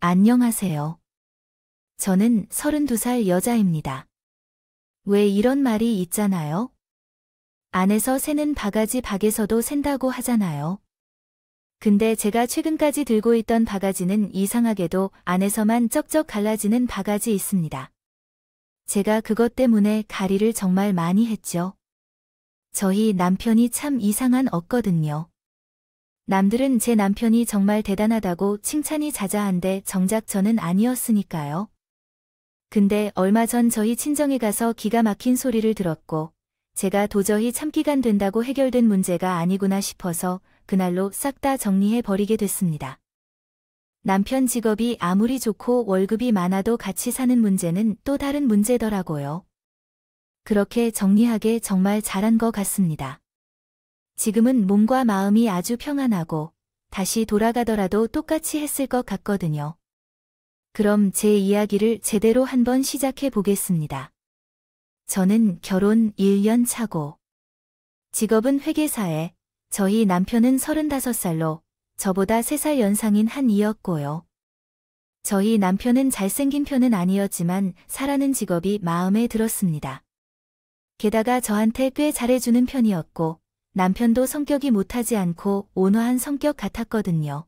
안녕하세요. 저는 32살 여자입니다. 왜 이런 말이 있잖아요? 안에서 새는 바가지 밖에서도 샌다고 하잖아요. 근데 제가 최근까지 들고 있던 바가지는 이상하게도 안에서만 쩍쩍 갈라지는 바가지 있습니다. 제가 그것 때문에 가리를 정말 많이 했죠. 저희 남편이 참 이상한 없거든요. 남들은 제 남편이 정말 대단하다고 칭찬이 자자한데 정작 저는 아니었으니까요. 근데 얼마 전 저희 친정에 가서 기가 막힌 소리를 들었고 제가 도저히 참기가 안 된다고 해결된 문제가 아니구나 싶어서 그날로 싹 다 정리해 버리게 됐습니다. 남편 직업이 아무리 좋고 월급이 많아도 같이 사는 문제는 또 다른 문제더라고요. 그렇게 정리하게 정말 잘한 것 같습니다. 지금은 몸과 마음이 아주 평안하고 다시 돌아가더라도 똑같이 했을 것 같거든요. 그럼 제 이야기를 제대로 한번 시작해 보겠습니다. 저는 결혼 1년 차고 직업은 회계사에 저희 남편은 35살로 저보다 3살 연상인 한이였고요. 저희 남편은 잘생긴 편은 아니었지만 사라는 직업이 마음에 들었습니다. 게다가 저한테 꽤 잘해주는 편이었고 남편도 성격이 못하지 않고 온화한 성격 같았거든요.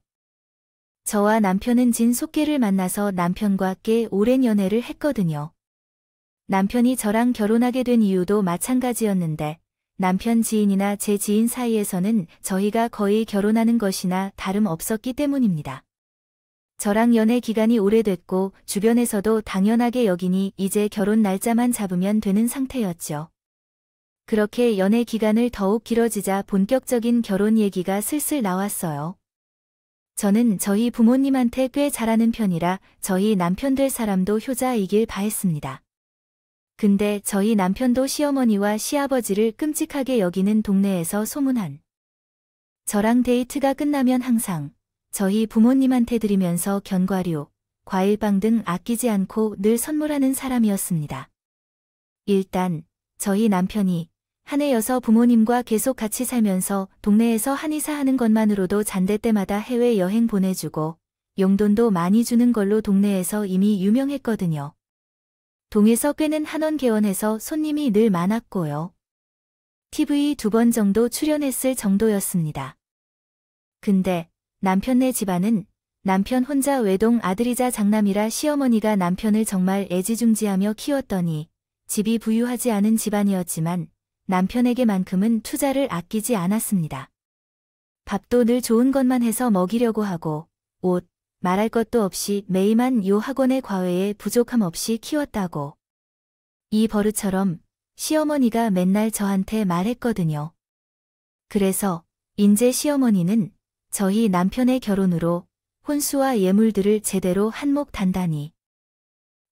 저와 남편은 진속계를 만나서 남편과 꽤 오랜 연애를 했거든요. 남편이 저랑 결혼하게 된 이유도 마찬가지였는데 남편 지인이나 제 지인 사이에서는 저희가 거의 결혼하는 것이나 다름없었기 때문입니다. 저랑 연애 기간이 오래됐고 주변에서도 당연하게 여기니 이제 결혼 날짜만 잡으면 되는 상태였죠. 그렇게 연애 기간을 더욱 길어지자 본격적인 결혼 얘기가 슬슬 나왔어요. 저는 저희 부모님한테 꽤 잘하는 편이라 저희 남편 될 사람도 효자이길 바했습니다. 근데 저희 남편도 시어머니와 시아버지를 끔찍하게 여기는 동네에서 소문한 저랑 데이트가 끝나면 항상 저희 부모님한테 드리면서 견과류, 과일빵 등 아끼지 않고 늘 선물하는 사람이었습니다. 일단 저희 남편이 한 해여서 부모님과 계속 같이 살면서 동네에서 한의사 하는 것만으로도 잔대 때마다 해외여행 보내주고 용돈도 많이 주는 걸로 동네에서 이미 유명했거든요. 동에서 꽤는 한원 개원해서 손님이 늘 많았고요. TV 2번 정도 출연했을 정도였습니다. 근데 남편네 집안은 남편 혼자 외동 아들이자 장남이라 시어머니가 남편을 정말 애지중지하며 키웠더니 집이 부유하지 않은 집안이었지만 남편에게만큼은 투자를 아끼지 않았습니다. 밥도 늘 좋은 것만 해서 먹이려고 하고 옷, 말할 것도 없이 매이만 요 학원의 과외에 부족함 없이 키웠다고. 이 버릇처럼 시어머니가 맨날 저한테 말했거든요. 그래서 인제 시어머니는 저희 남편의 결혼으로 혼수와 예물들을 제대로 한몫 단단히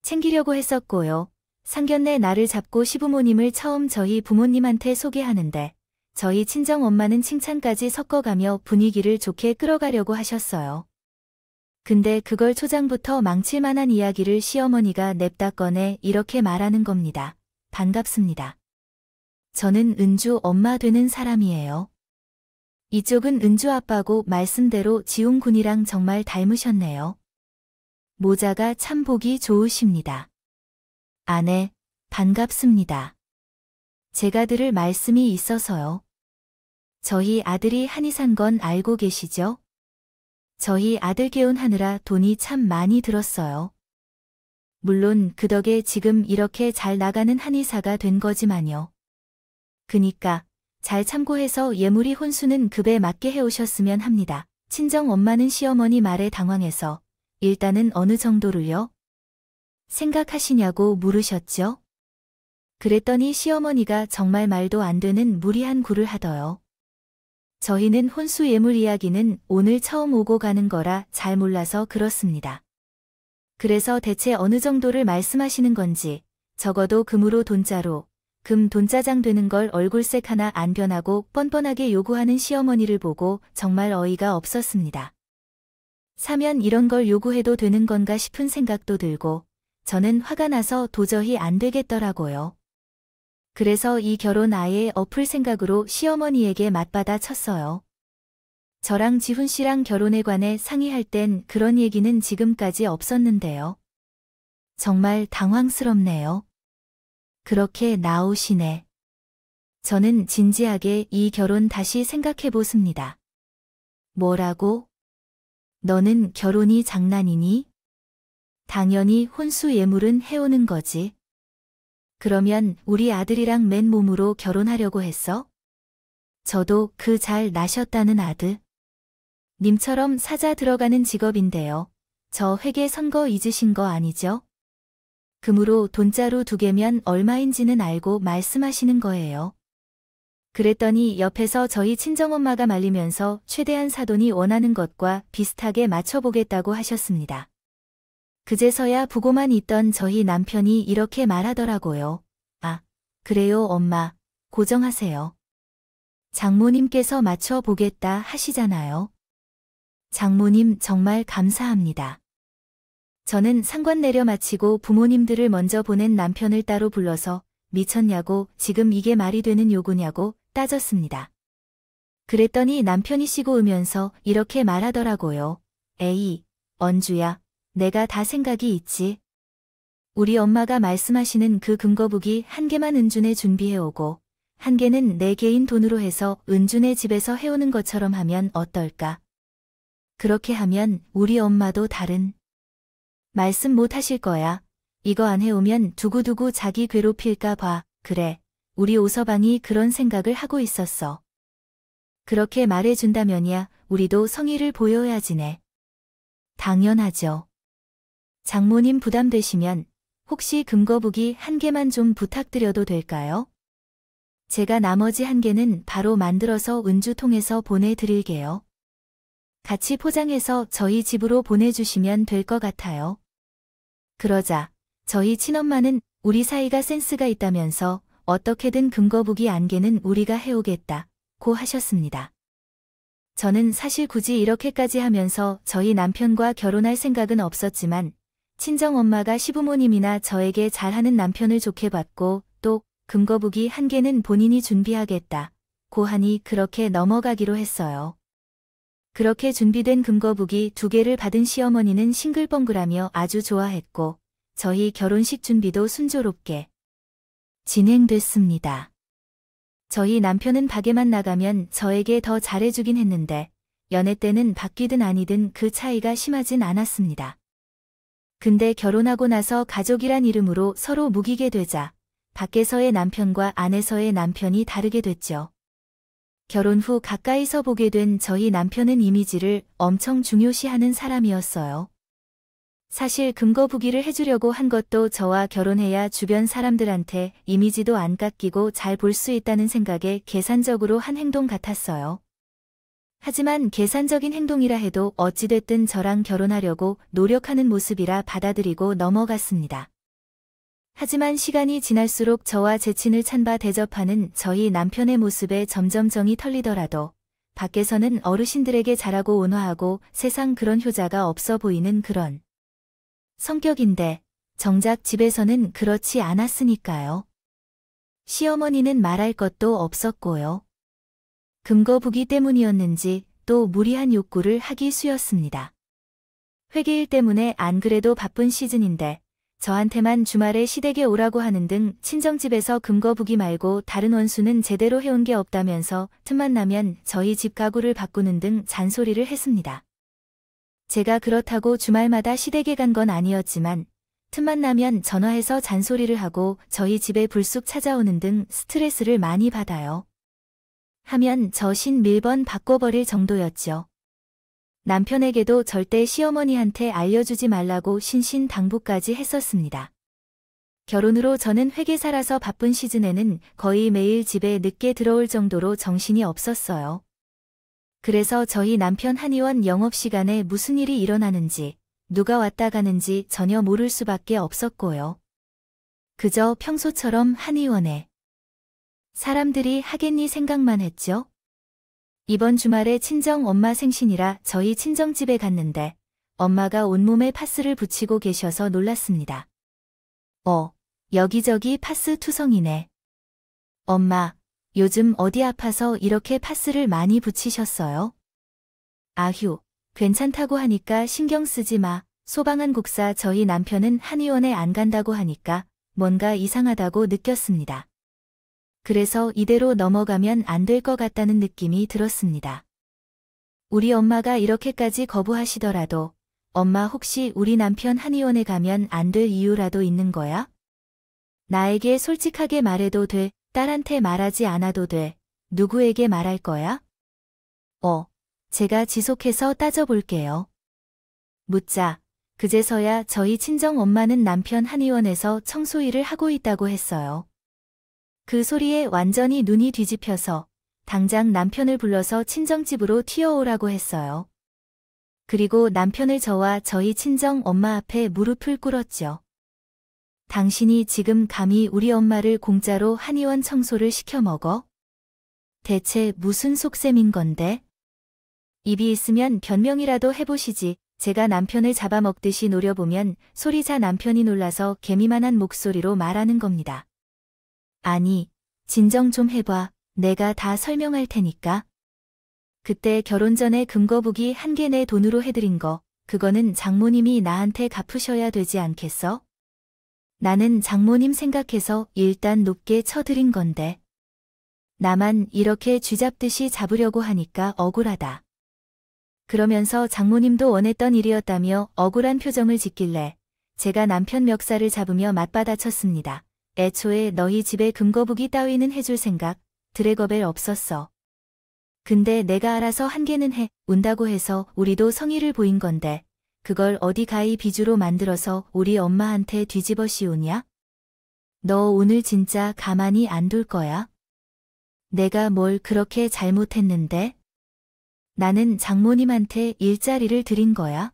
챙기려고 했었고요. 상견례 날을 잡고 시부모님을 처음 저희 부모님한테 소개하는데 저희 친정엄마는 칭찬까지 섞어가며 분위기를 좋게 끌어가려고 하셨어요. 근데 그걸 초장부터 망칠 만한 이야기를 시어머니가 냅다 꺼내 이렇게 말하는 겁니다. 반갑습니다. 저는 은주 엄마 되는 사람이에요. 이쪽은 은주 아빠고 말씀대로 지웅 군이랑 정말 닮으셨네요. 모자가 참 보기 좋으십니다. 아내, 반갑습니다. 제가 들을 말씀이 있어서요. 저희 아들이 한의사인 건 알고 계시죠? 저희 아들 개운하느라 돈이 참 많이 들었어요. 물론 그 덕에 지금 이렇게 잘 나가는 한의사가 된 거지만요. 그니까 잘 참고해서 예물이 혼수는 급에 맞게 해오셨으면 합니다. 친정 엄마는 시어머니 말에 당황해서 일단은 어느 정도를요? 생각하시냐고 물으셨죠? 그랬더니 시어머니가 정말 말도 안 되는 무리한 구를 하더요. 저희는 혼수 예물 이야기는 오늘 처음 오고 가는 거라 잘 몰라서 그렇습니다. 그래서 대체 어느 정도를 말씀하시는 건지 적어도 금으로 돈자로 금 돈짜장 되는 걸 얼굴색 하나 안 변하고 뻔뻔하게 요구하는 시어머니를 보고 정말 어이가 없었습니다. 사면 이런 걸 요구해도 되는 건가 싶은 생각도 들고 저는 화가 나서 도저히 안 되겠더라고요. 그래서 이 결혼 아예 엎을 생각으로 시어머니에게 맞받아 쳤어요. 저랑 지훈 씨랑 결혼에 관해 상의할 땐 그런 얘기는 지금까지 없었는데요. 정말 당황스럽네요. 그렇게 나오시네. 저는 진지하게 이 결혼 다시 생각해 보습니다. 뭐라고? 너는 결혼이 장난이니? 당연히 혼수 예물은 해오는 거지. 그러면 우리 아들이랑 맨몸으로 결혼하려고 했어? 저도 그 잘 나셨다는 아들. 님처럼 사자 들어가는 직업인데요. 저 회계 선거 잊으신 거 아니죠? 금으로 돈자루 2개면 얼마인지는 알고 말씀하시는 거예요. 그랬더니 옆에서 저희 친정엄마가 말리면서 최대한 사돈이 원하는 것과 비슷하게 맞춰보겠다고 하셨습니다. 그제서야 보고만 있던 저희 남편이 이렇게 말하더라고요. 아, 그래요 엄마, 고정하세요. 장모님께서 맞춰보겠다 하시잖아요. 장모님 정말 감사합니다. 저는 상관 내려 마치고 부모님들을 먼저 보낸 남편을 따로 불러서 미쳤냐고 지금 이게 말이 되는 요구냐고 따졌습니다. 그랬더니 남편이 쉬고 으면서 이렇게 말하더라고요. 에이, 언주야, 내가 다 생각이 있지. 우리 엄마가 말씀하시는 그 금거북이 1개만 은준에 준비해오고 1개는 내 개인 돈으로 해서 은준의 집에서 해오는 것처럼 하면 어떨까? 그렇게 하면 우리 엄마도 다른 말씀 못 하실 거야. 이거 안 해오면 두고두고 자기 괴롭힐까 봐. 그래, 우리 오서방이 그런 생각을 하고 있었어. 그렇게 말해준다면야 우리도 성의를 보여야지네. 당연하죠. 장모님 부담되시면 혹시 금거북이 1개만 좀 부탁드려도 될까요? 제가 나머지 1개는 바로 만들어서 은주통에서 보내드릴게요. 같이 포장해서 저희 집으로 보내주시면 될 것 같아요. 그러자 저희 친엄마는 우리 사이가 센스가 있다면서 어떻게든 금거북이 안개는 우리가 해오겠다고 하셨습니다. 저는 사실 굳이 이렇게까지 하면서 저희 남편과 결혼할 생각은 없었지만 친정엄마가 시부모님이나 저에게 잘하는 남편을 좋게 봤고 또 금거북이 1개는 본인이 준비하겠다고 하니 그렇게 넘어가기로 했어요. 그렇게 준비된 금거북이 2개를 받은 시어머니는 싱글벙글하며 아주 좋아했고 저희 결혼식 준비도 순조롭게 진행됐습니다. 저희 남편은 밖에만 나가면 저에게 더 잘해주긴 했는데 연애 때는 바뀌든 아니든 그 차이가 심하진 않았습니다. 근데 결혼하고 나서 가족이란 이름으로 서로 묵이게 되자 밖에서의 남편과 안에서의 남편이 다르게 됐죠. 결혼 후 가까이서 보게 된 저희 남편은 이미지를 엄청 중요시하는 사람이었어요. 사실 금거북이를 해주려고 한 것도 저와 결혼해야 주변 사람들한테 이미지도 안 깎이고 잘 볼 수 있다는 생각에 계산적으로 한 행동 같았어요. 하지만 계산적인 행동이라 해도 어찌됐든 저랑 결혼하려고 노력하는 모습이라 받아들이고 넘어갔습니다. 하지만 시간이 지날수록 저와 제 친을 찬바 대접하는 저희 남편의 모습에 점점 정이 털리더라도 밖에서는 어르신들에게 잘하고 온화하고 세상 그런 효자가 없어 보이는 그런 성격인데 정작 집에서는 그렇지 않았으니까요. 시어머니는 말할 것도 없었고요. 금거북이 때문이었는지 또 무리한 욕구를 하기 쉬웠습니다. 회계일 때문에 안 그래도 바쁜 시즌인데 저한테만 주말에 시댁에 오라고 하는 등 친정집에서 금거북이 말고 다른 원수는 제대로 해온 게 없다면서 틈만 나면 저희 집 가구를 바꾸는 등 잔소리를 했습니다. 제가 그렇다고 주말마다 시댁에 간 건 아니었지만 틈만 나면 전화해서 잔소리를 하고 저희 집에 불쑥 찾아오는 등 스트레스를 많이 받아요. 하면 저 신 밀번 바꿔버릴 정도였죠. 남편에게도 절대 시어머니한테 알려주지 말라고 신신당부까지 했었습니다. 결혼으로 저는 회계사라서 바쁜 시즌에는 거의 매일 집에 늦게 들어올 정도로 정신이 없었어요. 그래서 저희 남편 한의원 영업시간에 무슨 일이 일어나는지 누가 왔다 가는지 전혀 모를 수밖에 없었고요. 그저 평소처럼 한의원에 사람들이 하겠니 생각만 했죠. 이번 주말에 친정 엄마 생신이라 저희 친정집에 갔는데 엄마가 온몸에 파스를 붙이고 계셔서 놀랐습니다. 여기저기 파스 투성이네. 엄마, 요즘 어디 아파서 이렇게 파스를 많이 붙이셨어요? 아휴, 괜찮다고 하니까 신경 쓰지 마. 소방한 국사 저희 남편은 한의원에 안 간다고 하니까 뭔가 이상하다고 느꼈습니다. 그래서 이대로 넘어가면 안 될 것 같다는 느낌이 들었습니다. 우리 엄마가 이렇게까지 거부하시더라도 엄마 혹시 우리 남편 한의원에 가면 안 될 이유라도 있는 거야? 나에게 솔직하게 말해도 돼. 딸한테 말하지 않아도 돼. 누구에게 말할 거야? 제가 지속해서 따져볼게요. 묻자 그제서야 저희 친정 엄마는 남편 한의원에서 청소일을 하고 있다고 했어요. 그 소리에 완전히 눈이 뒤집혀서 당장 남편을 불러서 친정집으로 튀어오라고 했어요. 그리고 남편을 저와 저희 친정 엄마 앞에 무릎을 꿇었죠. 당신이 지금 감히 우리 엄마를 공짜로 한의원 청소를 시켜 먹어? 대체 무슨 속셈인 건데? 입이 있으면 변명이라도 해보시지. 제가 남편을 잡아먹듯이 노려보면 소리자 남편이 놀라서 개미만한 목소리로 말하는 겁니다. 아니, 진정 좀 해봐. 내가 다 설명할 테니까. 그때 결혼 전에 금거북이 1개 내 돈으로 해드린 거, 그거는 장모님이 나한테 갚으셔야 되지 않겠어? 나는 장모님 생각해서 일단 높게 쳐드린 건데. 나만 이렇게 쥐잡듯이 잡으려고 하니까 억울하다. 그러면서 장모님도 원했던 일이었다며 억울한 표정을 짓길래 제가 남편 멱살을 잡으며 맞받아쳤습니다. 애초에 너희 집에 금거북이 따위는 해줄 생각, 드래거벨 없었어. 근데 내가 알아서 1개는 해, 운다고 해서 우리도 성의를 보인 건데 그걸 어디 가히 비주로 만들어서 우리 엄마한테 뒤집어 씌우냐? 너 오늘 진짜 가만히 안 둘 거야? 내가 뭘 그렇게 잘못했는데? 나는 장모님한테 일자리를 드린 거야?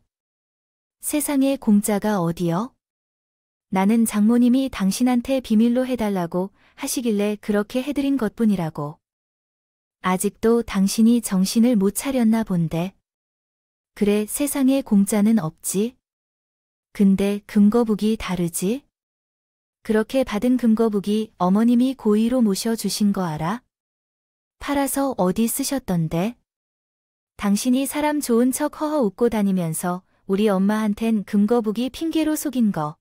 세상에 공짜가 어디여? 나는 장모님이 당신한테 비밀로 해달라고 하시길래 그렇게 해드린 것뿐이라고. 아직도 당신이 정신을 못 차렸나 본데. 그래, 세상에 공짜는 없지. 근데 금거북이 다르지? 그렇게 받은 금거북이 어머님이 고의로 모셔주신 거 알아? 팔아서 어디 쓰셨던데? 당신이 사람 좋은 척 허허 웃고 다니면서 우리 엄마한텐 금거북이 핑계로 속인 거.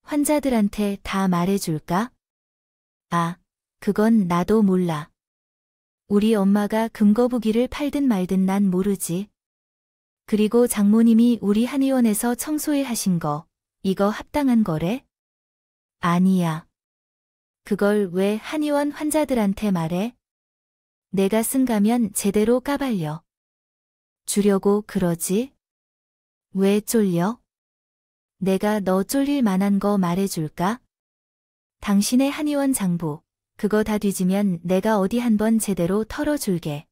환자들한테 다 말해줄까? 아, 그건 나도 몰라. 우리 엄마가 금거북이를 팔든 말든 난 모르지. 그리고 장모님이 우리 한의원에서 청소일 하신 거, 이거 합당한 거래? 아니야. 그걸 왜 한의원 환자들한테 말해? 내가 쓴 가면 제대로 까발려. 주려고 그러지? 왜 쫄려? 내가 너 쫄릴 만한 거 말해줄까? 당신의 한의원 장부, 그거 다 뒤지면 내가 어디 한번 제대로 털어줄게.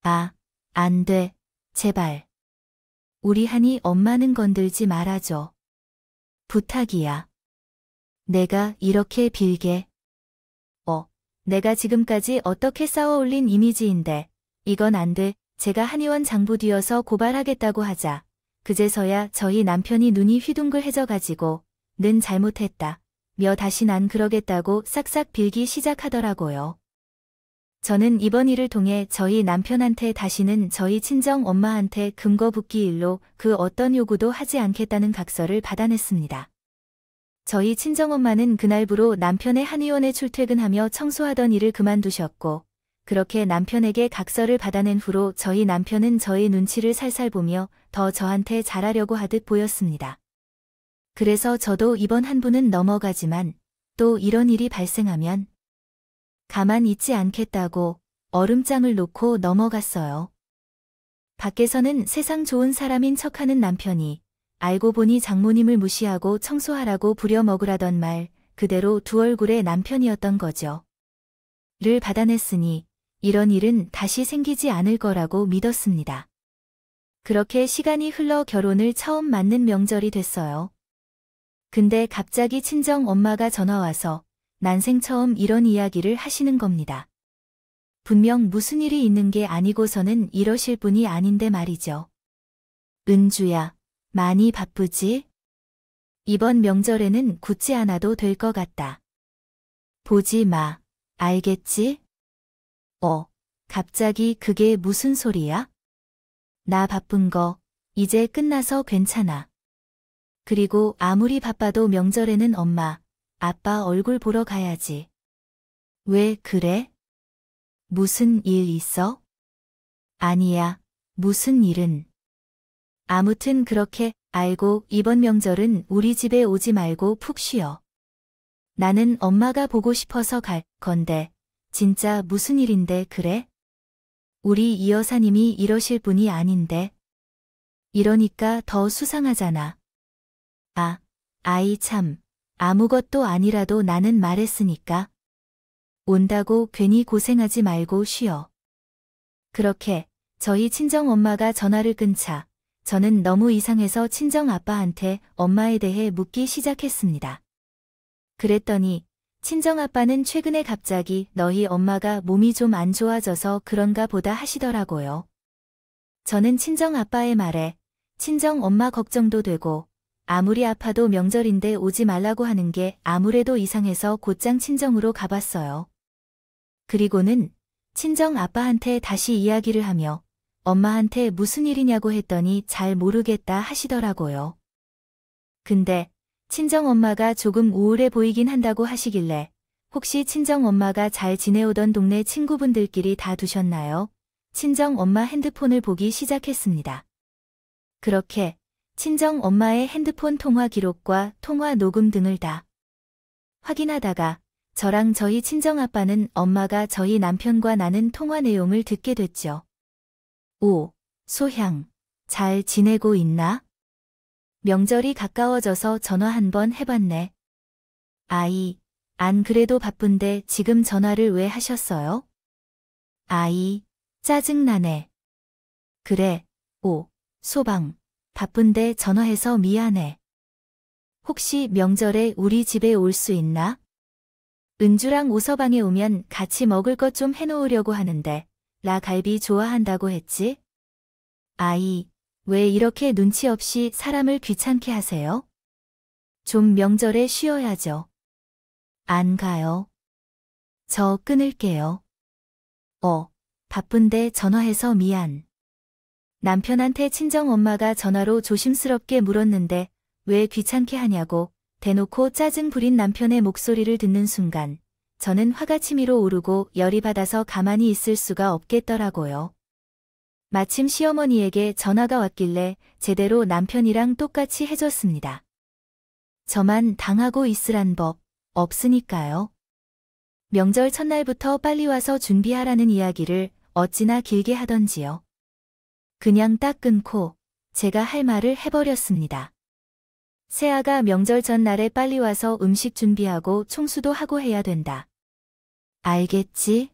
아, 안 돼. 제발. 우리 한이 엄마는 건들지 말아줘. 부탁이야. 내가 이렇게 빌게. 내가 지금까지 어떻게 쌓아올린 이미지인데 이건 안 돼. 제가 한의원 장부 뒤어서 고발하겠다고 하자. 그제서야 저희 남편이 눈이 휘둥글해져가지고 는 잘못했다. 다시 난 그러겠다고 싹싹 빌기 시작하더라고요. 저는 이번 일을 통해 저희 남편한테 다시는 저희 친정 엄마한테 금거북기 일로 그 어떤 요구도 하지 않겠다는 각서를 받아냈습니다. 저희 친정엄마는 그날부로 남편의 한의원에 출퇴근하며 청소하던 일을 그만두셨고 그렇게 남편에게 각서를 받아낸 후로 저희 남편은 저의 눈치를 살살 보며 더 저한테 잘하려고 하듯 보였습니다. 그래서 저도 이번 한 부는 넘어가지만 또 이런 일이 발생하면 가만 있지 않겠다고 얼음장을 놓고 넘어갔어요. 밖에서는 세상 좋은 사람인 척하는 남편이 알고 보니 장모님을 무시하고 청소하라고 부려먹으라던 말 그대로 두 얼굴의 남편이었던 거죠. 를 받아냈으니 이런 일은 다시 생기지 않을 거라고 믿었습니다. 그렇게 시간이 흘러 결혼을 처음 맞는 명절이 됐어요. 근데 갑자기 친정 엄마가 전화와서 난생 처음 이런 이야기를 하시는 겁니다. 분명 무슨 일이 있는 게 아니고서는 이러실 분이 아닌데 말이죠. 은주야, 많이 바쁘지? 이번 명절에는 굳지 않아도 될 것 같다. 보지 마. 알겠지? 갑자기 그게 무슨 소리야? 나 바쁜 거 이제 끝나서 괜찮아. 그리고 아무리 바빠도 명절에는 엄마, 아빠 얼굴 보러 가야지. 왜 그래? 무슨 일 있어? 아니야, 무슨 일은. 아무튼 그렇게 알고 이번 명절은 우리 집에 오지 말고 푹 쉬어. 나는 엄마가 보고 싶어서 갈 건데, 진짜 무슨 일인데 그래? 우리 이 여사님이 이러실 분이 아닌데. 이러니까 더 수상하잖아. 아, 아이 참, 아무것도 아니라도 나는 말했으니까. 온다고 괜히 고생하지 말고 쉬어. 그렇게 저희 친정엄마가 전화를 끊자 저는 너무 이상해서 친정아빠한테 엄마에 대해 묻기 시작했습니다. 그랬더니 친정아빠는 최근에 갑자기 너희 엄마가 몸이 좀 안 좋아져서 그런가 보다 하시더라고요. 저는 친정아빠의 말에 친정엄마 걱정도 되고 아무리 아파도 명절인데 오지 말라고 하는 게 아무래도 이상해서 곧장 친정으로 가봤어요. 그리고는 친정아빠한테 다시 이야기를 하며 엄마한테 무슨 일이냐고 했더니 잘 모르겠다 하시더라고요. 근데 친정엄마가 조금 우울해 보이긴 한다고 하시길래 혹시 친정엄마가 잘 지내오던 동네 친구분들끼리 다 두셨나요? 친정엄마 핸드폰을 보기 시작했습니다. 그렇게 친정엄마의 핸드폰 통화 기록과 통화 녹음 등을 다 확인하다가 저랑 저희 친정아빠는 엄마가 저희 남편과 나눈 통화 내용을 듣게 됐죠. 오, 소향, 잘 지내고 있나? 명절이 가까워져서 전화 한번 해봤네. 아이, 안 그래도 바쁜데 지금 전화를 왜 하셨어요? 아이, 짜증나네. 그래, 오, 소방, 바쁜데 전화해서 미안해. 혹시 명절에 우리 집에 올 수 있나? 은주랑 오서방에 오면 같이 먹을 것 좀 해놓으려고 하는데 나 갈비 좋아한다고 했지? 아이, 왜 이렇게 눈치 없이 사람을 귀찮게 하세요? 좀 명절에 쉬어야죠. 안 가요. 저 끊을게요. 바쁜데 전화해서 미안. 남편한테 친정엄마가 전화로 조심스럽게 물었는데 왜 귀찮게 하냐고 대놓고 짜증 부린 남편의 목소리를 듣는 순간 저는 화가 치밀어 오르고 열이 받아서 가만히 있을 수가 없겠더라고요. 마침 시어머니에게 전화가 왔길래 제대로 남편이랑 똑같이 해줬습니다. 저만 당하고 있으란 법 없으니까요. 명절 첫날부터 빨리 와서 준비하라는 이야기를 어찌나 길게 하던지요. 그냥 딱 끊고 제가 할 말을 해버렸습니다. 새아가 명절 전날에 빨리 와서 음식 준비하고 청소도 하고 해야 된다. 알겠지?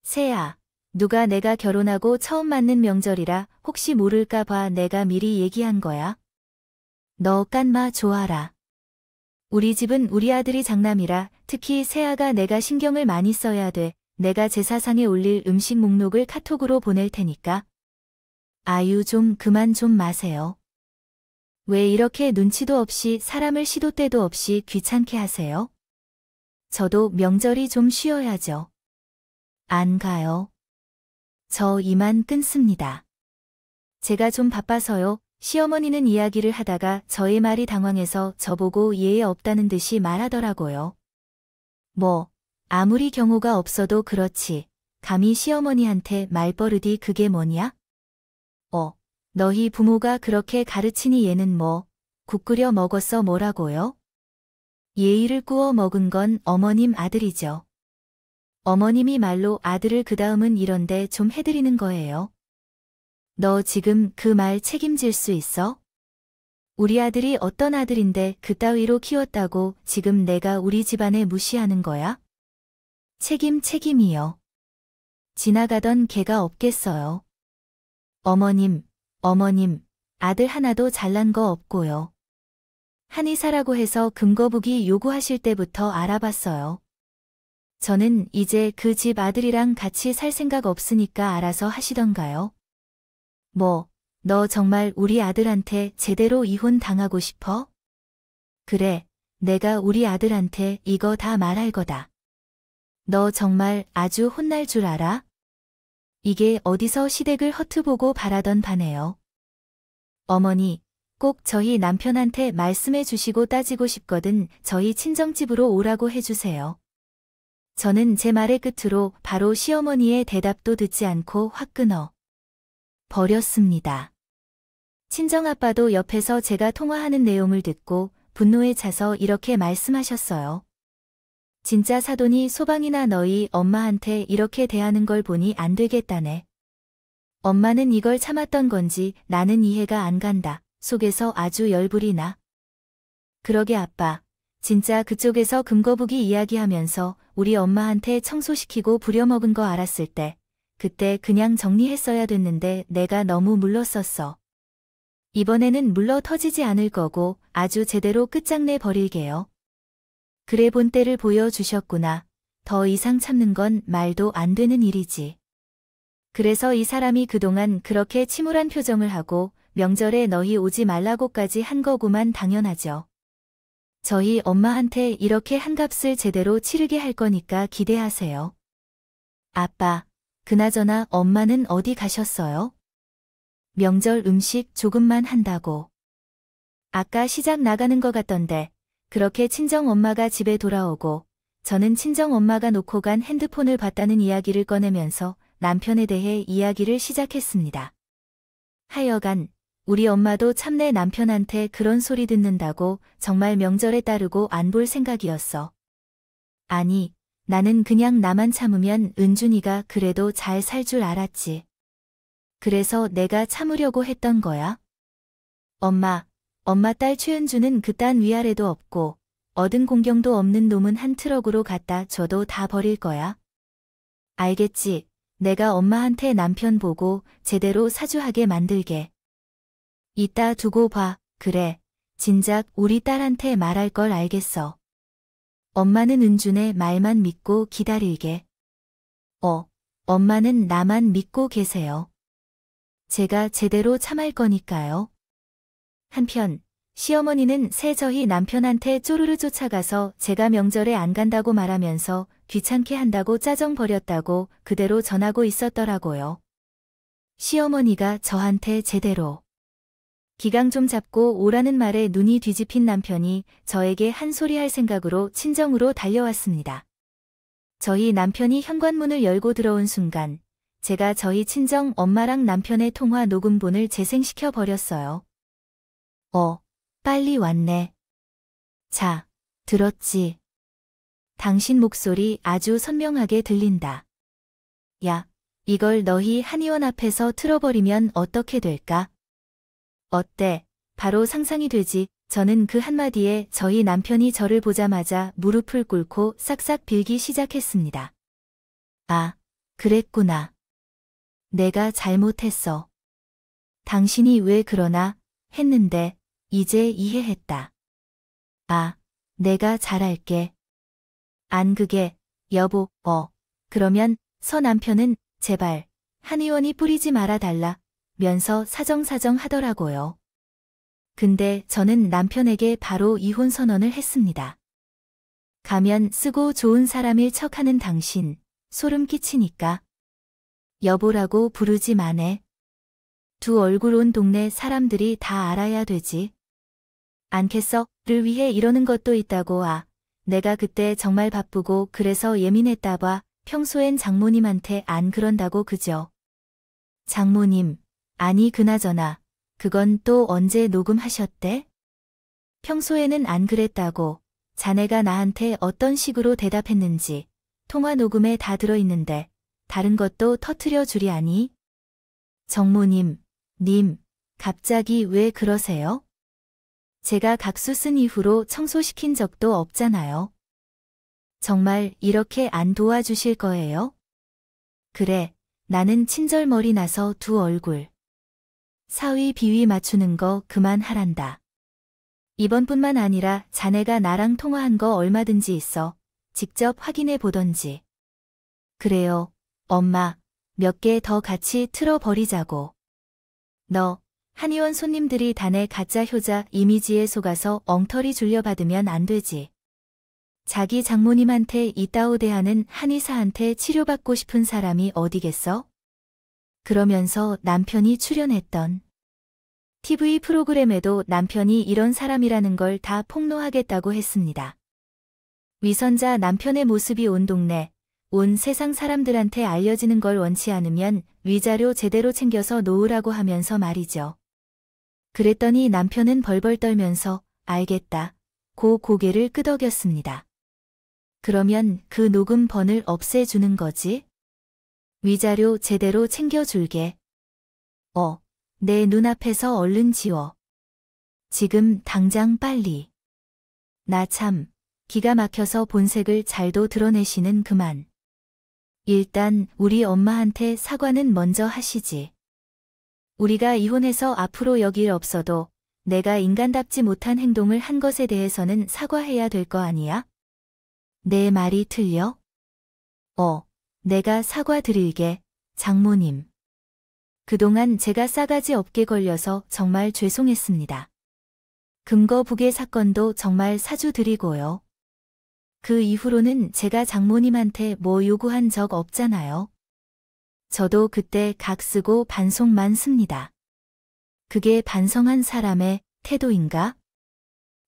새아, 누가 내가 결혼하고 처음 맞는 명절이라 혹시 모를까 봐 내가 미리 얘기한 거야. 너 깐마 좋아라. 우리 집은 우리 아들이 장남이라 특히 새아가 내가 신경을 많이 써야 돼. 내가 제사상에 올릴 음식 목록을 카톡으로 보낼 테니까. 아유 좀 그만 좀 마세요. 왜 이렇게 눈치도 없이 사람을 시도 때도 없이 귀찮게 하세요? 저도 명절이 좀 쉬어야죠. 안 가요. 저 이만 끊습니다. 제가 좀 바빠서요. 시어머니는 이야기를 하다가 저의 말이 당황해서 저보고 예의 없다는 듯이 말하더라고요. 뭐, 아무리 경우가 없어도 그렇지. 감히 시어머니한테 말버릇이 그게 뭐냐? 너희 부모가 그렇게 가르치니 얘는 뭐, 국 끓여 먹었어 뭐라고요? 예의를 꾸어 먹은 건 어머님 아들이죠. 어머님이 말로 아들을 그 다음은 이런데 좀 해드리는 거예요. 너 지금 그 말 책임질 수 있어? 우리 아들이 어떤 아들인데 그따위로 키웠다고 지금 내가 우리 집안에 무시하는 거야? 책임이요. 지나가던 개가 없겠어요. 어머님, 아들 하나도 잘난 거 없고요. 한의사라고 해서 금거북이 요구하실 때부터 알아봤어요. 저는 이제 그 집 아들이랑 같이 살 생각 없으니까 알아서 하시던가요. 뭐, 너 정말 우리 아들한테 제대로 이혼 당하고 싶어? 그래, 내가 우리 아들한테 이거 다 말할 거다. 너 정말 아주 혼날 줄 알아? 이게 어디서 시댁을 허투보고 바라던 바네요. 어머니, 꼭 저희 남편한테 말씀해 주시고 따지고 싶거든 저희 친정집으로 오라고 해주세요. 저는 제 말의 끝으로 바로 시어머니의 대답도 듣지 않고 확 끊어 버렸습니다. 친정아빠도 옆에서 제가 통화하는 내용을 듣고 분노에 차서 이렇게 말씀하셨어요. 진짜 사돈이 소방이나 너희 엄마한테 이렇게 대하는 걸 보니 안 되겠다네. 엄마는 이걸 참았던 건지 나는 이해가 안 간다. 속에서 아주 열불이 나. 그러게 아빠, 진짜 그쪽에서 금거북이 이야기하면서 우리 엄마한테 청소시키고 부려먹은 거 알았을 때 그때 그냥 정리했어야 됐는데 내가 너무 물렀었어. 이번에는 물러 터지지 않을 거고 아주 제대로 끝장내 버릴게요. 그래 본때를 보여주셨구나. 더 이상 참는 건 말도 안 되는 일이지. 그래서 이 사람이 그동안 그렇게 침울한 표정을 하고 명절에 너희 오지 말라고까지 한 거구만. 당연하죠. 저희 엄마한테 이렇게 한값을 제대로 치르게 할 거니까 기대하세요. 아빠, 그나저나 엄마는 어디 가셨어요? 명절 음식 조금만 한다고. 아까 시장 나가는 거 같던데 그렇게 친정엄마가 집에 돌아오고 저는 친정엄마가 놓고 간 핸드폰을 봤다는 이야기를 꺼내면서 남편에 대해 이야기를 시작했습니다. 하여간 우리 엄마도 참 내 남편한테 그런 소리 듣는다고 정말 명절에 따르고 안 볼 생각이었어. 아니, 나는 그냥 나만 참으면 은준이가 그래도 잘 살 줄 알았지. 그래서 내가 참으려고 했던 거야. 엄마 딸 최은주는 그딴 위아래도 없고 얻은 공경도 없는 놈은 한 트럭으로 갖다 줘도 다 버릴 거야. 알겠지? 내가 엄마한테 남편 보고 제대로 사주하게 만들게. 이따 두고 봐. 그래, 진작 우리 딸한테 말할 걸. 알겠어. 엄마는 은준의 말만 믿고 기다릴게. 엄마는 나만 믿고 계세요. 제가 제대로 참을 거니까요. 한편 시어머니는 새저희 남편한테 쪼르르 쫓아가서 제가 명절에 안 간다고 말하면서 귀찮게 한다고 짜정 버렸다고 그대로 전하고 있었더라고요. 시어머니가 저한테 제대로 기강 좀 잡고 오라는 말에 눈이 뒤집힌 남편이 저에게 한 소리 할 생각으로 친정으로 달려왔습니다. 저희 남편이 현관문을 열고 들어온 순간 제가 저희 친정 엄마랑 남편의 통화 녹음본을 재생시켜 버렸어요. 빨리 왔네. 자, 들었지? 당신 목소리 아주 선명하게 들린다. 야, 이걸 너희 한의원 앞에서 틀어버리면 어떻게 될까? 어때? 바로 상상이 되지. 저는 그 한마디에 저희 남편이 저를 보자마자 무릎을 꿇고 싹싹 빌기 시작했습니다. 아, 그랬구나. 내가 잘못했어. 당신이 왜 그러나 했는데 이제 이해했다. 아, 내가 잘할게. 안 그게, 여보, 그러면 서 남편은 제발 한의원이 뿌리지 말아달라 면서 사정사정 하더라고요. 근데 저는 남편에게 바로 이혼 선언을 했습니다. 가면 쓰고 좋은 사람일 척하는 당신, 소름 끼치니까. 여보라고 부르지 마네. 두 얼굴 온 동네 사람들이 다 알아야 되지. 않겠어? 를 위해 이러는 것도 있다고. 내가 그때 정말 바쁘고 그래서 예민했다 봐. 평소엔 장모님한테 안 그런다고. 그죠? 장모님, 아니 그나저나 그건 또 언제 녹음하셨대? 평소에는 안 그랬다고. 자네가 나한테 어떤 식으로 대답했는지 통화 녹음에 다 들어있는데 다른 것도 터트려 주리 아니? 정모님, 님, 갑자기 왜 그러세요? 제가 각수 쓴 이후로 청소시킨 적도 없잖아요. 정말 이렇게 안 도와주실 거예요? 그래, 나는 친절머리 나서 두 얼굴 사위 비위 맞추는 거 그만하란다. 이번뿐만 아니라 자네가 나랑 통화한 거 얼마든지 있어. 직접 확인해 보던지. 그래요, 엄마, 몇 개 더 같이 틀어버리자고. 너, 한의원 손님들이 다내 가짜 효자 이미지에 속아서 엉터리 줄려받으면 안 되지. 자기 장모님한테 이따오 대하는 한의사한테 치료받고 싶은 사람이 어디겠어? 그러면서 남편이 출연했던 TV 프로그램에도 남편이 이런 사람이라는 걸 다 폭로하겠다고 했습니다. 위선자 남편의 모습이 온 동네, 온 세상 사람들한테 알려지는 걸 원치 않으면 위자료 제대로 챙겨서 놓으라고 하면서 말이죠. 그랬더니 남편은 벌벌 떨면서 알겠다 고 고개를 끄덕였습니다. 그러면 그 녹음 번을 없애주는 거지? 위자료 제대로 챙겨줄게. 내 눈앞에서 얼른 지워. 지금 당장 빨리. 나 참 기가 막혀서 본색을 잘도 드러내시는 그만. 일단 우리 엄마한테 사과는 먼저 하시지. 우리가 이혼해서 앞으로 여길 없어도 내가 인간답지 못한 행동을 한 것에 대해서는 사과해야 될 거 아니야? 내 말이 틀려? 내가 사과드릴게, 장모님. 그동안 제가 싸가지 없게 걸려서 정말 죄송했습니다. 금거부계 사건도 정말 사주드리고요. 그 이후로는 제가 장모님한테 뭐 요구한 적 없잖아요. 저도 그때 각 쓰고 반송만 씁니다. 그게 반성한 사람의 태도인가?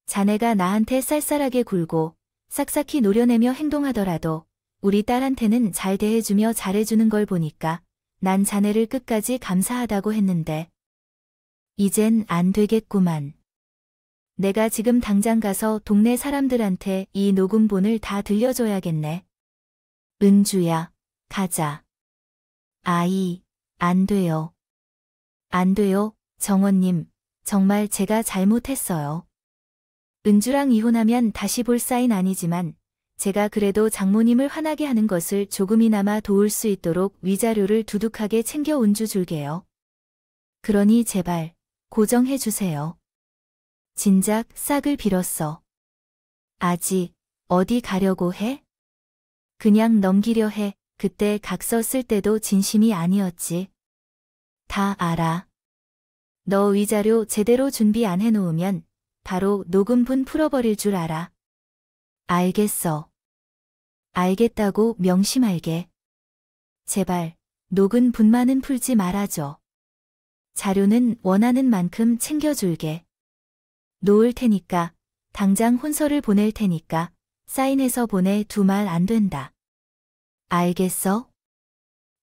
자네가 나한테 쌀쌀하게 굴고 싹싹히 노려내며 행동하더라도 우리 딸한테는 잘 대해주며 잘해주는 걸 보니까 난 자네를 끝까지 감사하다고 했는데 이젠 안 되겠구만. 내가 지금 당장 가서 동네 사람들한테 이 녹음본을 다 들려줘야겠네. 은주야, 가자. 안 돼요. 안 돼요, 정원님. 정말 제가 잘못했어요. 은주랑 이혼하면 다시 볼 사이는 아니지만 제가 그래도 장모님을 화나게 하는 것을 조금이나마 도울 수 있도록 위자료를 두둑하게 챙겨 은주 줄게요. 그러니 제발 고정해 주세요. 진작 싹을 빌었어. 아직 어디 가려고 해? 그냥 넘기려 해. 그때 각서 쓸 때도 진심이 아니었지. 다 알아. 너 위자료 제대로 준비 안 해놓으면 바로 녹음분 풀어버릴 줄 알아. 알겠어. 알겠다고 명심할게. 제발 녹은 분만은 풀지 말아줘. 자료는 원하는 만큼 챙겨줄게. 놓을 테니까 당장 혼서를 보낼 테니까 사인해서 보내. 두 말 안 된다. 알겠어?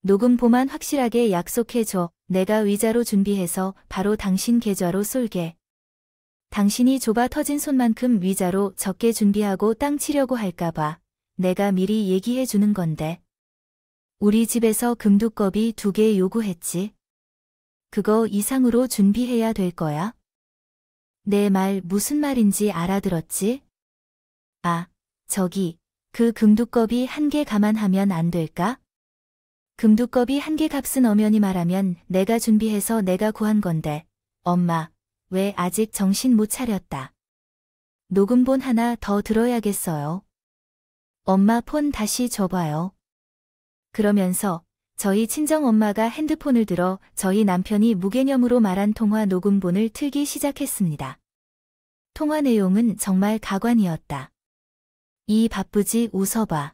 녹음본만 확실하게 약속해줘. 내가 위자료 준비해서 바로 당신 계좌로 쏠게. 당신이 좁아 터진 손만큼 위자료 적게 준비하고 땅 치려고 할까봐 내가 미리 얘기해 주는 건데. 우리 집에서 금두꺼비 2개 요구했지. 그거 이상으로 준비해야 될 거야. 내 말 무슨 말인지 알아들었지? 그 금두꺼비 1개 감안하면 안 될까? 금두꺼비 1개 값은 엄연히 말하면 내가 준비해서 내가 구한 건데, 엄마, 왜 아직 정신 못 차렸다. 녹음본 하나 더 들어야겠어요. 엄마 폰 다시 줘봐요. 그러면서 저희 친정엄마가 핸드폰을 들어 저희 남편이 무개념으로 말한 통화 녹음본을 틀기 시작했습니다. 통화 내용은 정말 가관이었다. 이 바쁘지 웃어봐.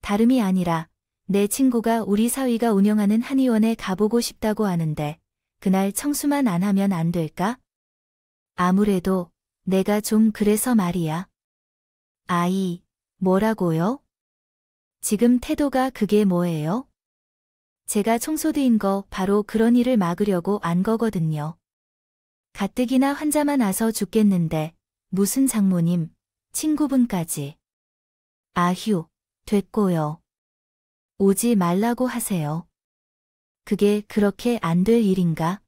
다름이 아니라 내 친구가 우리 사위가 운영하는 한의원에 가보고 싶다고 하는데 그날 청수만 안 하면 안 될까? 아무래도 내가 좀 그래서 말이야. 뭐라고요? 지금 태도가 그게 뭐예요? 제가 청소드인 거 바로 그런 일을 막으려고 안 거거든요. 가뜩이나 환자만 와서 죽겠는데 무슨 장모님, 친구분까지. 아휴, 됐고요. 오지 말라고 하세요. 그게 그렇게 안 될 일인가?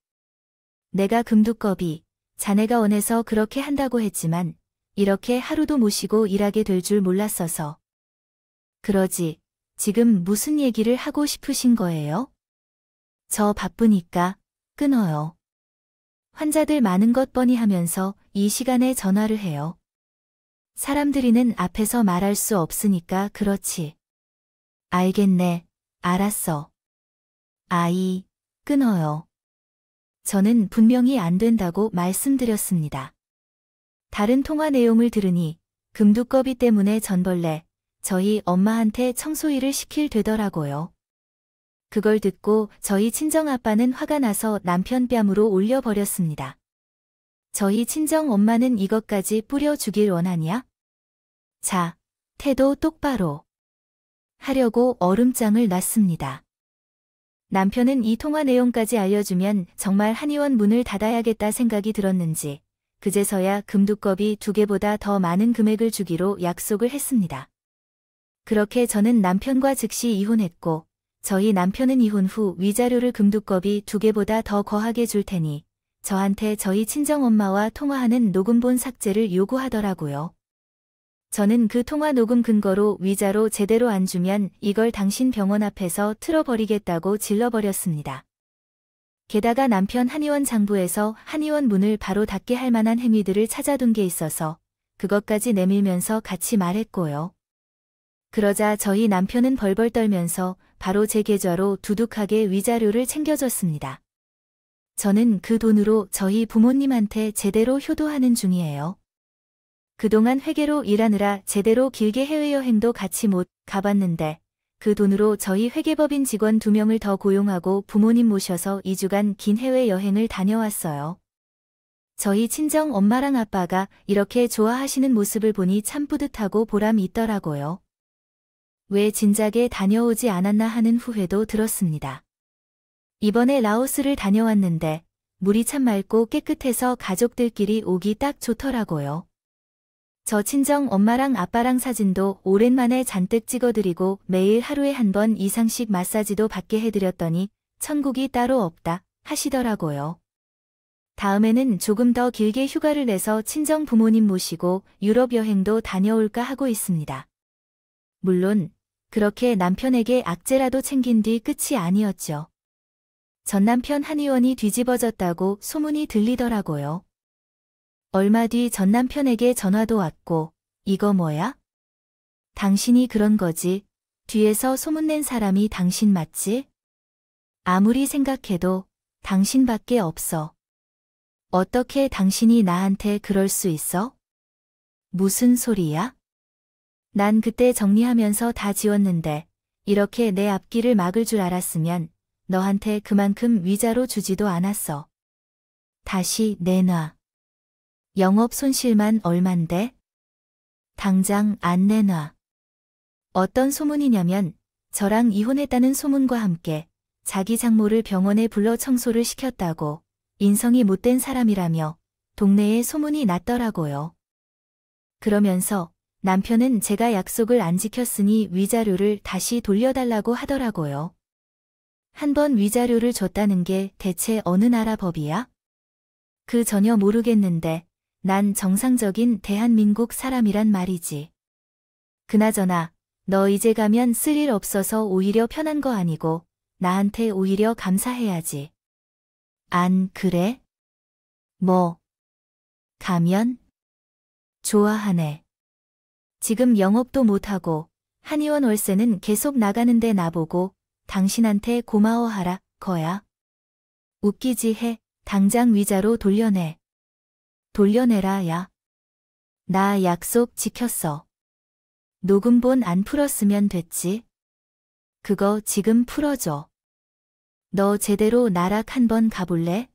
내가 금두꺼비, 자네가 원해서 그렇게 한다고 했지만 이렇게 하루도 모시고 일하게 될 줄 몰랐어서. 그러지, 지금 무슨 얘기를 하고 싶으신 거예요? 저 바쁘니까 끊어요. 환자들 많은 것 뻔히 하면서 이 시간에 전화를 해요. 사람들이는 앞에서 말할 수 없으니까 그렇지. 알겠네, 알았어. 끊어요. 저는 분명히 안 된다고 말씀드렸습니다. 다른 통화 내용을 들으니 금두꺼비 때문에 전벌레, 저희 엄마한테 청소일을 시킬 되더라고요. 그걸 듣고 저희 친정아빠는 화가 나서 남편 뺨으로 올려버렸습니다. 저희 친정엄마는 이것까지 뿌려주길 원하냐? 자, 태도 똑바로 하려고 얼음장을 놨습니다. 남편은 이 통화 내용까지 알려주면 정말 한의원 문을 닫아야겠다 생각이 들었는지 그제서야 금두꺼비 2개보다 더 많은 금액을 주기로 약속을 했습니다. 그렇게 저는 남편과 즉시 이혼했고 저희 남편은 이혼 후 위자료를 금두꺼비 2개보다 더 거하게 줄 테니 저한테 저희 친정엄마와 통화하는 녹음본 삭제를 요구하더라고요. 저는 그 통화 녹음 근거로 위자료 제대로 안 주면 이걸 당신 병원 앞에서 틀어버리겠다고 질러버렸습니다. 게다가 남편 한의원 장부에서 한의원 문을 바로 닫게 할 만한 행위들을 찾아둔 게 있어서 그것까지 내밀면서 같이 말했고요. 그러자 저희 남편은 벌벌 떨면서 바로 제 계좌로 두둑하게 위자료를 챙겨줬습니다. 저는 그 돈으로 저희 부모님한테 제대로 효도하는 중이에요. 그동안 회계로 일하느라 제대로 길게 해외여행도 같이 못 가봤는데 그 돈으로 저희 회계법인 직원 2명을 더 고용하고 부모님 모셔서 2주간 긴 해외여행을 다녀왔어요. 저희 친정 엄마랑 아빠가 이렇게 좋아하시는 모습을 보니 참 뿌듯하고 보람이 있더라고요. 왜 진작에 다녀오지 않았나 하는 후회도 들었습니다. 이번에 라오스를 다녀왔는데 물이 참 맑고 깨끗해서 가족들끼리 오기 딱 좋더라고요. 저 친정 엄마랑 아빠랑 사진도 오랜만에 잔뜩 찍어드리고 매일 하루에 1번 이상씩 마사지도 받게 해드렸더니 천국이 따로 없다 하시더라고요. 다음에는 조금 더 길게 휴가를 내서 친정 부모님 모시고 유럽 여행도 다녀올까 하고 있습니다. 물론 그렇게 남편에게 악재라도 챙긴 뒤 끝이 아니었죠. 전 남편 한의원이 뒤집어졌다고 소문이 들리더라고요. 얼마 뒤 전 남편에게 전화도 왔고 이거 뭐야? 당신이 그런 거지? 뒤에서 소문낸 사람이 당신 맞지? 아무리 생각해도 당신밖에 없어. 어떻게 당신이 나한테 그럴 수 있어? 무슨 소리야? 난 그때 정리하면서 다 지웠는데 이렇게 내 앞길을 막을 줄 알았으면 너한테 그만큼 위자료 주지도 않았어. 다시 내놔. 영업 손실만 얼만데? 당장 안 내놔. 어떤 소문이냐면 저랑 이혼했다는 소문과 함께 자기 장모를 병원에 불러 청소를 시켰다고 인성이 못된 사람이라며 동네에 소문이 났더라고요. 그러면서 남편은 제가 약속을 안 지켰으니 위자료를 다시 돌려달라고 하더라고요. 한 번 위자료를 줬다는 게 대체 어느 나라 법이야? 그 전혀 모르겠는데 난 정상적인 대한민국 사람이란 말이지. 그나저나 너 이제 가면 쓸 일 없어서 오히려 편한 거 아니고 나한테 오히려 감사해야지. 안 그래? 뭐? 가면? 좋아하네. 지금 영업도 못하고 한의원 월세는 계속 나가는데 나보고 당신한테 고마워하라 거야. 웃기지 해. 당장 위자료 돌려내. 돌려내라 야. 나 약속 지켰어. 녹음본 안 풀었으면 됐지. 그거 지금 풀어줘. 너 제대로 나락 한번 가볼래?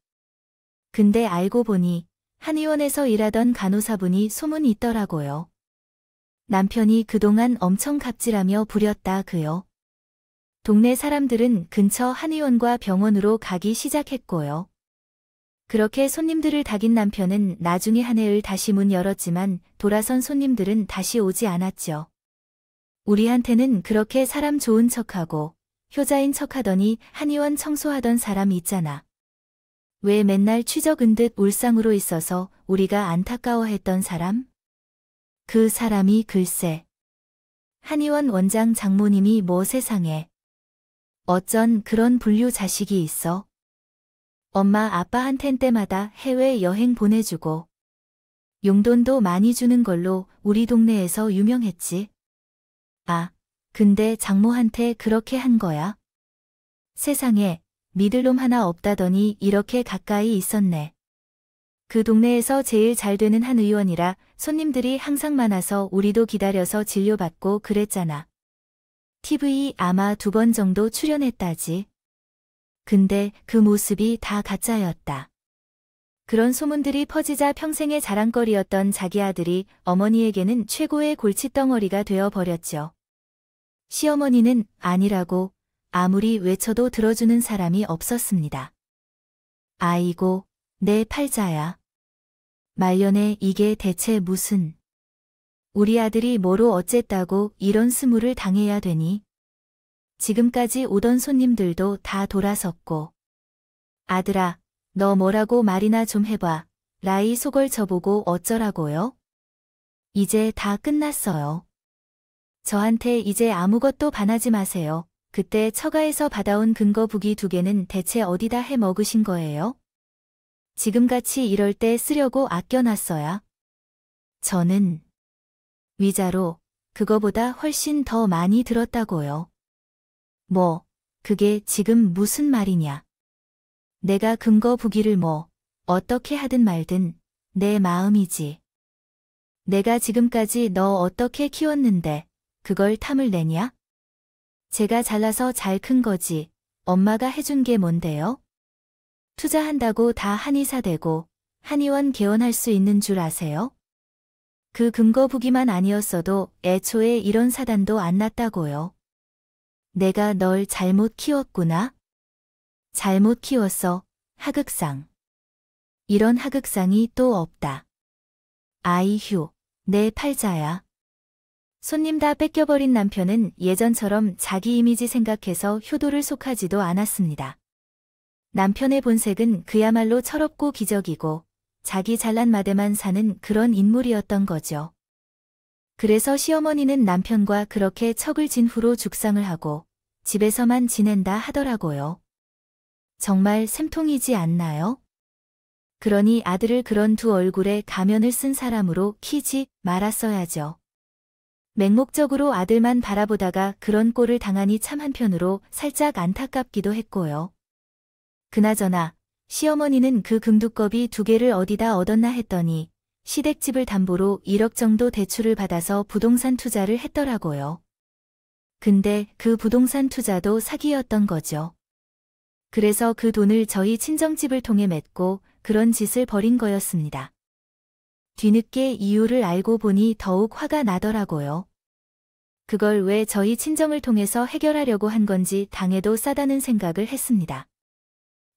근데 알고 보니 한의원에서 일하던 간호사분이 소문이 있더라고요. 남편이 그동안 엄청 갑질하며 부렸다 그요. 동네 사람들은 근처 한의원과 병원으로 가기 시작했고요. 그렇게 손님들을 닥인 남편은 나중에 한 해를 다시 문 열었지만 돌아선 손님들은 다시 오지 않았죠. 우리한테는 그렇게 사람 좋은 척하고 효자인 척하더니 한의원 청소하던 사람 있잖아. 왜 맨날 취적은 듯 울상으로 있어서 우리가 안타까워했던 사람? 그 사람이 글쎄. 한의원 원장 장모님이 뭐 세상에. 어쩐 그런 불류 자식이 있어? 엄마 아빠한텐 때마다 해외여행 보내주고 용돈도 많이 주는 걸로 우리 동네에서 유명했지. 아, 근데 장모한테 그렇게 한 거야? 세상에 믿을 놈 하나 없다더니 이렇게 가까이 있었네. 그 동네에서 제일 잘 되는 한 의원이라 손님들이 항상 많아서 우리도 기다려서 진료받고 그랬잖아. TV 아마 2번 정도 출연했다지. 근데 그 모습이 다 가짜였다. 그런 소문들이 퍼지자 평생의 자랑거리였던 자기 아들이 어머니에게는 최고의 골칫덩어리가 되어버렸죠. 시어머니는 아니라고 아무리 외쳐도 들어주는 사람이 없었습니다. 아이고, 내 팔자야. 말년에 이게 대체 무슨. 우리 아들이 뭐로 어쨌다고 이런 스물을 당해야 되니. 지금까지 오던 손님들도 다 돌아섰고. 아들아, 너 뭐라고 말이나 좀 해봐. 라이 속을 저보고 어쩌라고요? 이제 다 끝났어요. 저한테 이제 아무것도 반하지 마세요. 그때 처가에서 받아온 근거 부기 2개는 대체 어디다 해 먹으신 거예요? 지금같이 이럴 때 쓰려고 아껴놨어야. 저는 위자료, 그거보다 훨씬 더 많이 들었다고요. 뭐, 그게 지금 무슨 말이냐. 내가 근거 부기를 뭐, 어떻게 하든 말든, 내 마음이지. 내가 지금까지 너 어떻게 키웠는데, 그걸 탐을 내냐? 제가 잘나서 잘 큰 거지, 엄마가 해준 게 뭔데요? 투자한다고 다 한의사 되고, 한의원 개원할 수 있는 줄 아세요? 그 근거 부기만 아니었어도 애초에 이런 사단도 안 났다고요. 내가 널 잘못 키웠구나? 잘못 키웠어, 하극상. 이런 하극상이 또 없다. 아이휴, 내 팔자야. 손님 다 뺏겨버린 남편은 예전처럼 자기 이미지 생각해서 효도를 속하지도 않았습니다. 남편의 본색은 그야말로 철없고 기적이고 자기 잘난 마대만 사는 그런 인물이었던 거죠. 그래서 시어머니는 남편과 그렇게 척을 진 후로 죽상을 하고 집에서만 지낸다 하더라고요. 정말 샘통이지 않나요? 그러니 아들을 그런 2 얼굴에 가면을 쓴 사람으로 키지 말았어야죠. 맹목적으로 아들만 바라보다가 그런 꼴을 당하니 참 한편으로 살짝 안타깝기도 했고요. 그나저나 시어머니는 그 금두꺼비 2개를 어디다 얻었나 했더니 시댁집을 담보로 1억 정도 대출을 받아서 부동산 투자를 했더라고요. 근데 그 부동산 투자도 사기였던 거죠. 그래서 그 돈을 저희 친정집을 통해 맺고 그런 짓을 벌인 거였습니다. 뒤늦게 이유를 알고 보니 더욱 화가 나더라고요. 그걸 왜 저희 친정을 통해서 해결하려고 한 건지 당해도 싸다는 생각을 했습니다.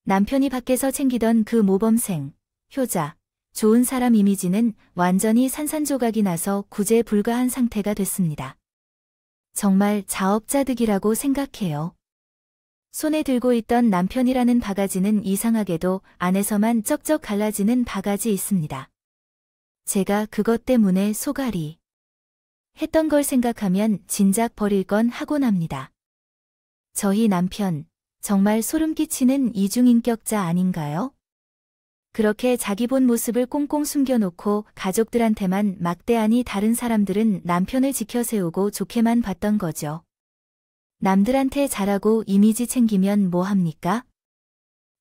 남편이 밖에서 챙기던 그 모범생, 효자, 좋은 사람 이미지는 완전히 산산조각이 나서 구제불가한 상태가 됐습니다. 정말 자업자득이라고 생각해요. 손에 들고 있던 남편이라는 바가지는 이상하게도 안에서만 쩍쩍 갈라지는 바가지 있습니다. 제가 그것 때문에 소갈이 했던 걸 생각하면 진작 버릴 건 하고 납니다. 저희 남편, 정말 소름 끼치는 이중인격자 아닌가요? 그렇게 자기 본 모습을 꽁꽁 숨겨놓고 가족들한테만 막대하니 다른 사람들은 남편을 지켜세우고 좋게만 봤던 거죠. 남들한테 잘하고 이미지 챙기면 뭐 합니까?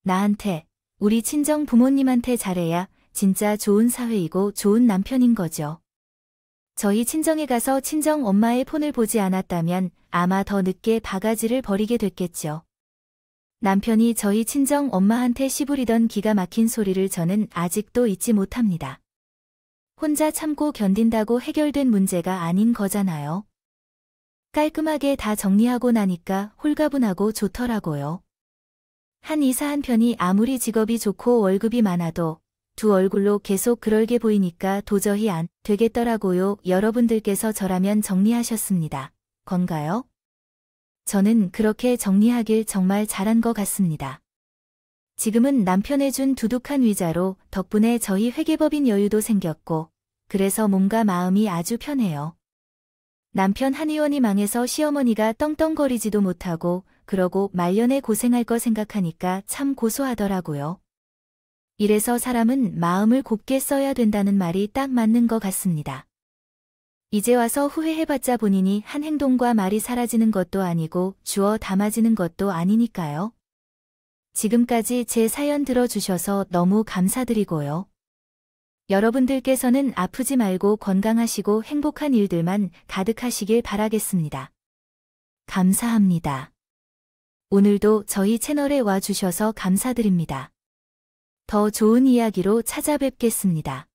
나한테, 우리 친정 부모님한테 잘해야 진짜 좋은 사회이고 좋은 남편인 거죠. 저희 친정에 가서 친정 엄마의 폰을 보지 않았다면 아마 더 늦게 바가지를 버리게 됐겠죠. 남편이 저희 친정 엄마한테 씨부리던 기가 막힌 소리를 저는 아직도 잊지 못합니다. 혼자 참고 견딘다고 해결된 문제가 아닌 거잖아요. 깔끔하게 다 정리하고 나니까 홀가분하고 좋더라고요. 한 이사 한 편이 아무리 직업이 좋고 월급이 많아도 2 얼굴로 계속 그럴게 보이니까 도저히 안 되겠더라고요. 여러분들께서 저라면 정리하셨습니다. 건가요? 저는 그렇게 정리하길 정말 잘한 것 같습니다. 지금은 남편의 준 두둑한 위자로 덕분에 저희 회계법인 여유도 생겼고 그래서 몸과 마음이 아주 편해요. 남편 한의원이 망해서 시어머니가 떵떵거리지도 못하고 그러고 말년에 고생할 거 생각하니까 참 고소하더라고요. 이래서 사람은 마음을 곱게 써야 된다는 말이 딱 맞는 것 같습니다. 이제 와서 후회해봤자 본인이 한 행동과 말이 사라지는 것도 아니고 주워 담아지는 것도 아니니까요. 지금까지 제 사연 들어주셔서 너무 감사드리고요. 여러분들께서는 아프지 말고 건강하시고 행복한 일들만 가득하시길 바라겠습니다. 감사합니다. 오늘도 저희 채널에 와 주셔서 감사드립니다. 더 좋은 이야기로 찾아뵙겠습니다.